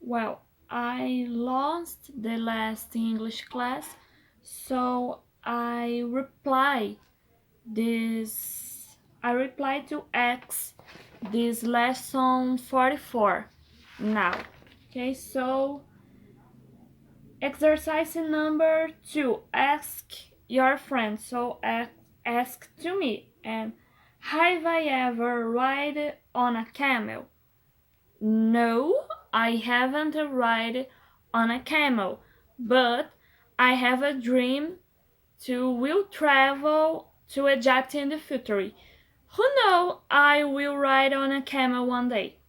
Well, I lost the last English class, so this I replied to X this lesson 44 now. Okay, so exercise number 2, ask your friend. So ask to me, and have I ever ride on a camel? No, I haven't ride on a camel, but I have a dream to will travel to Egypt in the future. Who knows, I will ride on a camel one day.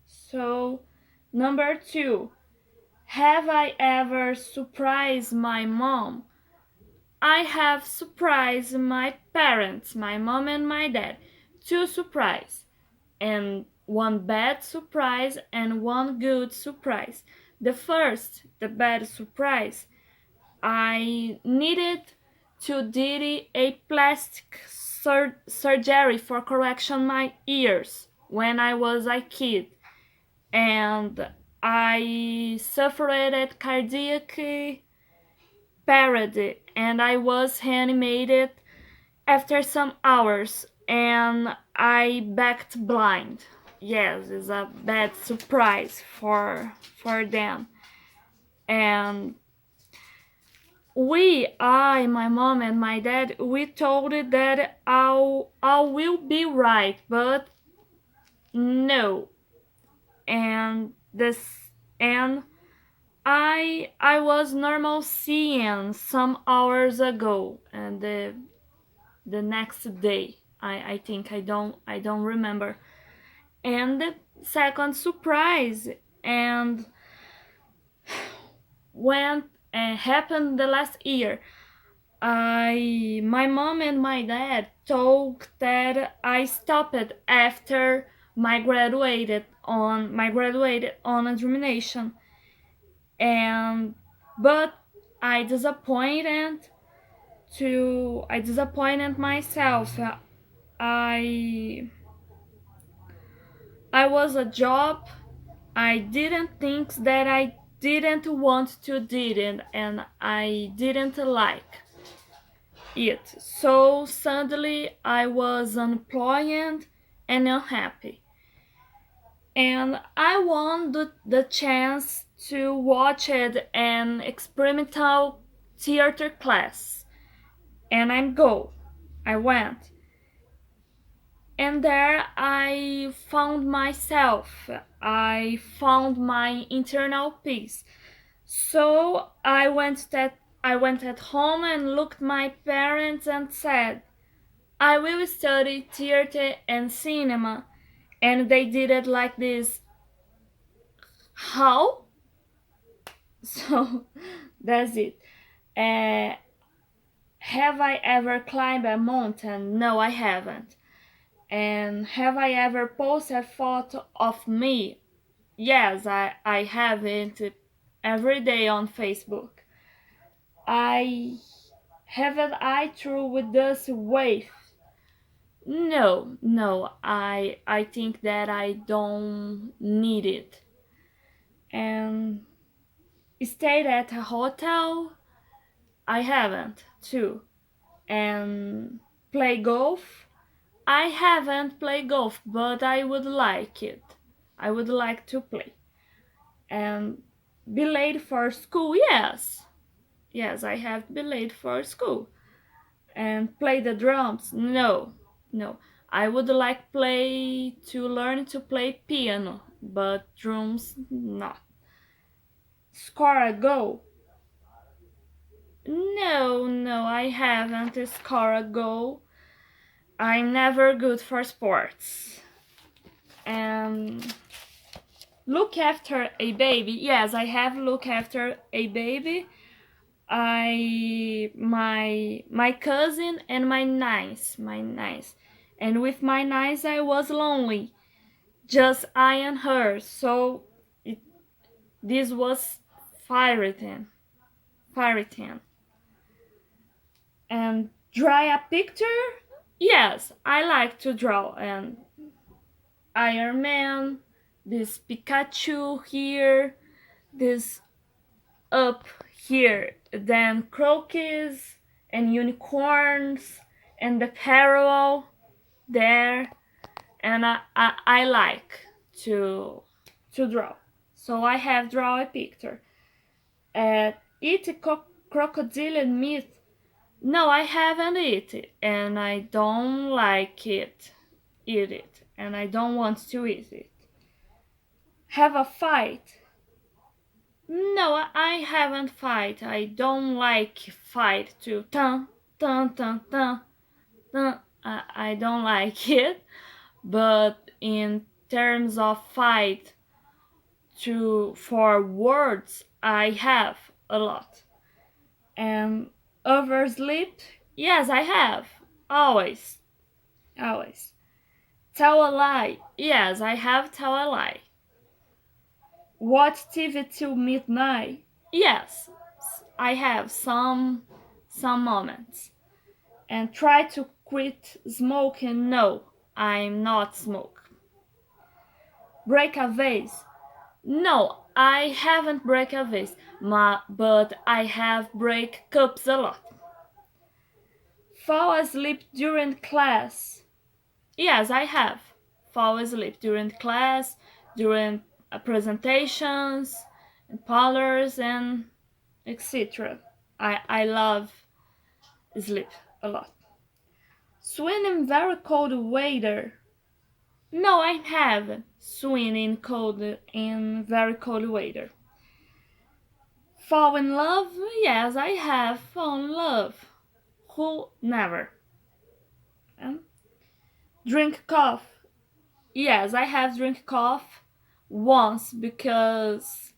So, number 2, have I ever surprised my mom? I have surprised my parents, my mom and my dad. 2 surprise, and 1 bad surprise and 1 good surprise. The first, the bad surprise, I needed to do a plastic surgery for correction my ears when I was a kid, and I suffered cardiac arrest, and I was reanimated after some hours, and I backed blind. Yes, it's a bad surprise for them. And my mom and my dad, we told it that I will be right, but no. And I was normal seeing some hours ago, and the next day I think I don't remember. And the second surprise, and when happened the last year, my mom and my dad told that I stopped after my graduated on examination, and but I disappointed myself. I I was a job I didn't think that I didn't want to did it, and I didn't like it. So suddenly I was unemployed and unhappy. And I won the chance to watch it an experimental theater class. And I went. And there I found myself. I found my internal peace. So I went at home and looked my parents and said, I will study theater and cinema. And they did it like this. How? So that's it. Have I ever climbed a mountain? No, I haven't. And have I ever posted a photo of me? Yes, I have it every day on Facebook. I haven't I through with this wave? No, I think that I don't need it. And stayed at a hotel? I haven't too. And play golf? I haven't played golf, but I would like it. I would like to play. And be late for school? Yes, I have been late for school. And play the drums? No. I would like to learn to play piano, but drums not. Score a goal? No, I haven't scored a goal. I'm never good for sports. And look after a baby? Yes, I have looked after a baby. My cousin and my niece, and with my niece I was lonely, just I and her. So this was fiery thing. And draw a picture? Yes, I like to draw, and Iron Man, this Pikachu here, this up here, then croquis and unicorns and the parallel there, and I like to draw. So I have drawn a picture. Eat crocodile meat? No, I haven't eaten it, and I don't like it. Eat it, and I don't want to eat it. Have a fight? No, I haven't fight. I don't like fight too. Dun, dun, dun, dun, dun. I don't like it, but in terms of fight for words, I have a lot. And oversleep? Yes, I have. Always. Always. Tell a lie? Yes, I have tell a lie. Watch TV till midnight? Yes, I have some moments. And try to quit smoking? No, I'm not smoke. Break a vase? No, I haven't break a vase, but I have break cups a lot. Fall asleep during class? Yes, I have. Fall asleep during class, during presentations, and parlors, and etc. I love sleep a lot. Swim in very cold weather? No, I haven't swim in very cold weather. Fall in love? Yes, I have fallen in love. Who never? Drink coffee? Yes, I have drink coffee once, because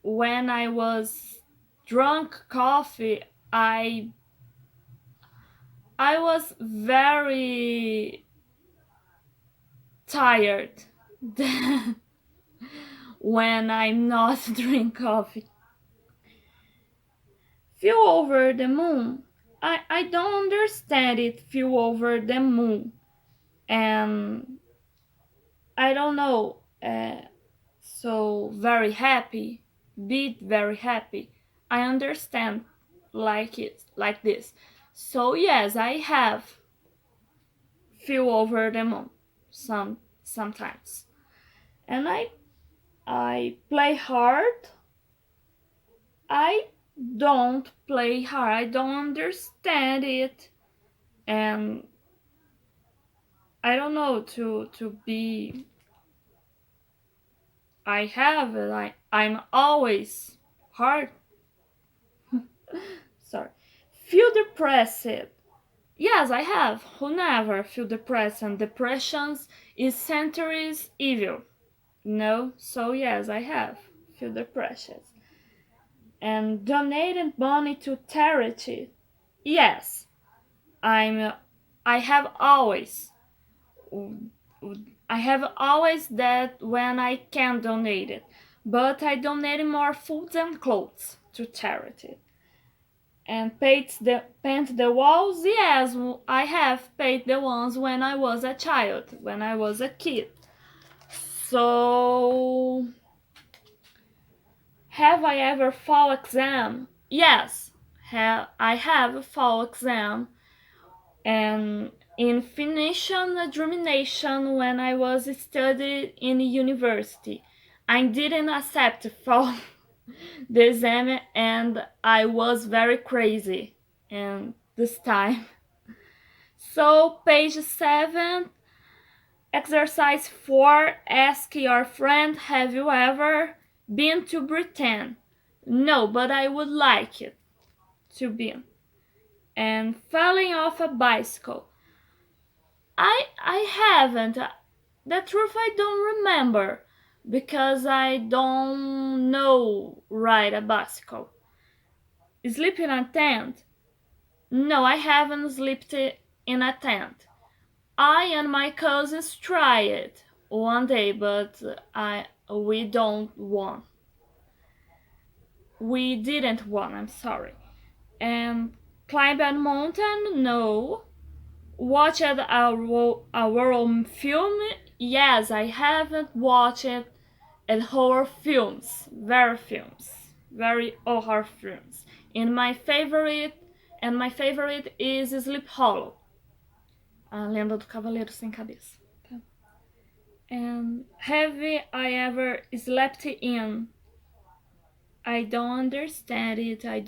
when I was drunk coffee, I was very tired when I'm not drink coffee. Flew over the moon? I don't understand it. Flew over the moon, and I don't know. So very happy, be very happy. I understand like it like this. So yes, I have flew over the moon sometimes, and I play hard. I don't play hard. I don't understand it, and I don't know to be. I have it. I'm always hard. Sorry. Feel depressed? Yes, I have. Who never feel depressed? And depressions is centuries evil. No, so yes, I have feel depressed. And donated money to charity? Yes, I have always. I have always that when I can donate it, but I donated more food and clothes to charity. And paint the walls? Yes, I have painted the ones when I was a child, when I was a kid. So, have I ever fall exam? Yes, I have a fall exam, and in finishing examination when I was studying in university, I didn't accept fall the exam, and I was very crazy and this time. So page 7, exercise 4, ask your friend, have you ever been to Britain? No, but I would like it to be. And falling off a bicycle? I haven't. The truth, I don't remember, because I don't know ride a bicycle. Sleep in a tent? No, I haven't slept in a tent. I and my cousins tried it one day, but we don't want. We didn't want, I'm sorry. And climb a mountain? No. Watched a world film? yes, I haven't watched horror films, very horror films. And my favorite is Sleep Hollow, a lenda do Cavaleiro Sem Cabeça. Tá? And have I ever slept in? I don't understand it. I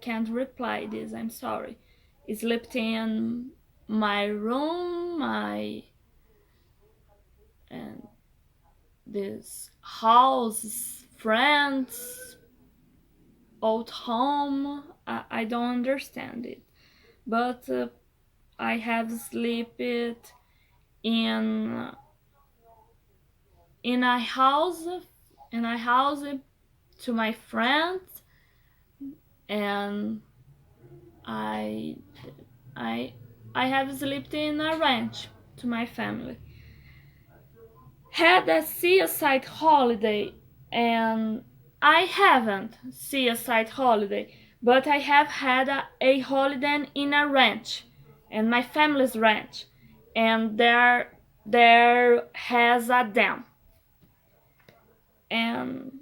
can't reply this. I'm sorry. Slept in my room, and this house, friends, old home. I don't understand it, but I have slept in a house to my friends, and I have slept in a ranch to my family. Had a seaside holiday, and I haven't seaside holiday, but I have had a holiday in a ranch, and my family's ranch, and there has a dam, and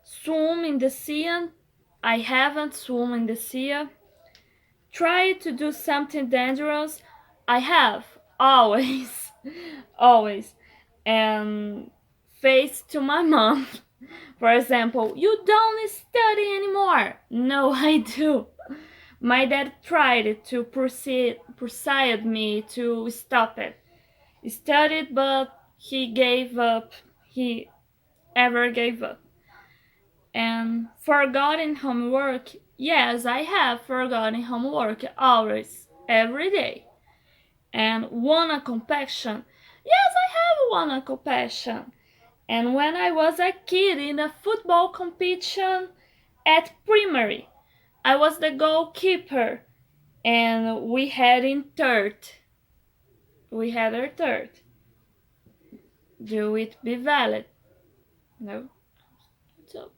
swim in the sea. I haven't swum in the sea. Try to do something dangerous. I have always, always, and face to my mom. For example, you don't study anymore. No, I do. My dad tried to persuade me to stop it. He studied, but he gave up. He ever gave up. And forgotten homework. Yes, I have forgotten homework always, every day. And won a competition. Yes, I have won a competition. And when I was a kid in a football competition at primary, I was the goalkeeper, and we had in third. We had our third. Do it be valid? No. So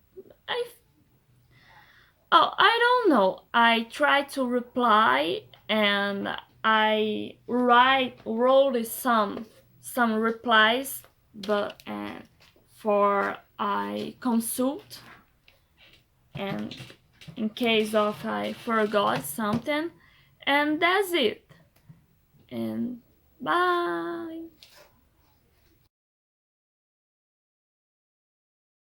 I don't know. I try to reply, and I wrote some replies, but for I consult, and in case of I forgot something, and that's it. And bye.